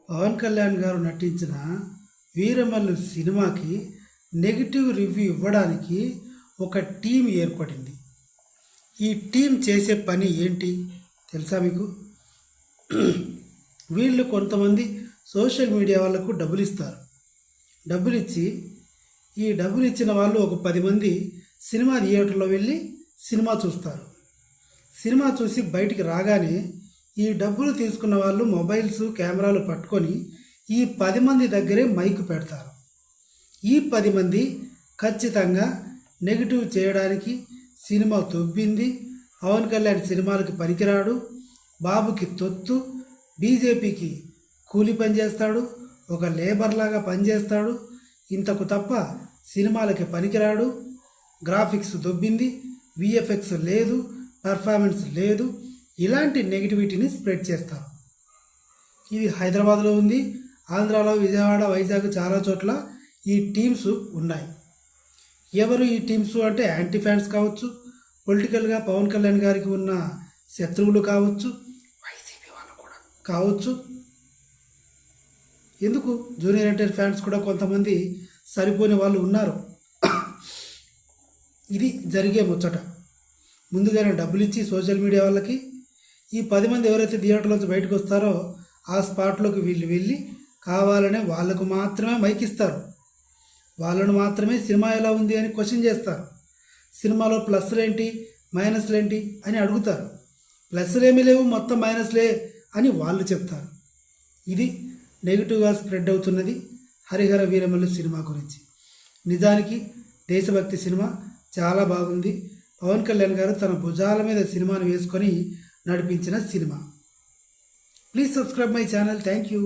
పవన్ కళ్యాణ్ గారు నటించిన వీరమల్లు సినిమాకి నెగిటివ్ రివ్యూ ఇవ్వడానికి ఒక టీం ఏర్పడింది. ఈ టీం చేసే పని ఏంటి తెలుసా మీకు? వీళ్ళు కొంతమంది సోషల్ మీడియా వాళ్ళకు డబ్బులు ఇస్తారు. డబ్బులు ఇచ్చిన వాళ్ళు ఒక 10 మంది సినిమా థియేటర్లో వెళ్ళి సినిమా చూస్తారు. సినిమా చూసి బయటికి రాగానే ఈ డబ్బులు తీసుకున్న వాళ్ళు మొబైల్స్ కెమెరాలు పట్టుకొని ఈ 10 మంది దగ్గరే మైక్ పెడతారు. ఈ 10 మంది ఖచ్చితంగా నెగిటివ్ చేయడానికి సినిమా తొబ్బింది, పవన్ కళ్యాణ్ సినిమాలకి పనికిరాడు, బాబుకి తొత్తు, బీజేపీకి కూలి పని చేస్తాడు, ఒక లేబర్లాగా పనిచేస్తాడు, ఇంతకు తప్ప సినిమాలకి పనికిరాడు, గ్రాఫిక్స్ దొబ్బింది, విఎఫ్ఎక్స్ లేదు, పర్ఫార్మెన్స్ లేదు, ఇలాంటి నెగిటివిటీని స్ప్రెడ్ చేస్తారు. ఇది హైదరాబాద్లో ఉంది, ఆంధ్రాలో, విజయవాడ, వైజాగ్ చాలా చోట్ల ఈ టీమ్స్ ఉన్నాయి. ఎవరు ఈ టీమ్స్ అంటే యాంటీ ఫ్యాన్స్ కావచ్చు, పొలిటికల్గా పవన్ కళ్యాణ్ గారికి ఉన్న శత్రువులు కావచ్చు, వైసీపీ వాళ్ళు కూడా కావచ్చు. ఎందుకు జూనియర్ ఎన్టీఆర్ ఫ్యాన్స్ కూడా కొంతమంది సరిపోని వాళ్ళు ఉన్నారు. ఇది జరిగే ముచ్చట. ముందుగానే డబ్బులు ఇచ్చి సోషల్ మీడియా వాళ్ళకి ఈ 10 మంది ఎవరైతే థియేటర్లోంచి బయటకు వస్తారో ఆ స్పాట్లోకి వీళ్ళు వెళ్ళి కావాలనే వాళ్ళకు మాత్రమే మైక్ ఇస్తారు. వాళ్ళను మాత్రమే సినిమా ఎలా ఉంది అని క్వశ్చన్ చేస్తారు. సినిమాలో ప్లస్లు ఏంటి, మైనస్లు ఏంటి అని అడుగుతారు. ప్లస్లు ఏమీ లేవు, మొత్తం మైనస్లే అని వాళ్ళు చెప్తారు. ఇది నెగిటివ్గా స్ప్రెడ్ అవుతున్నది హరిహర వీరమల్లు సినిమా గురించి. నిజానికి దేశభక్తి సినిమా చాలా బాగుంది. పవన్ కళ్యాణ్ గారు తన భుజాల మీద సినిమాను వేసుకొని నడిపించిన cinema. Please subscribe my channel. Thank you.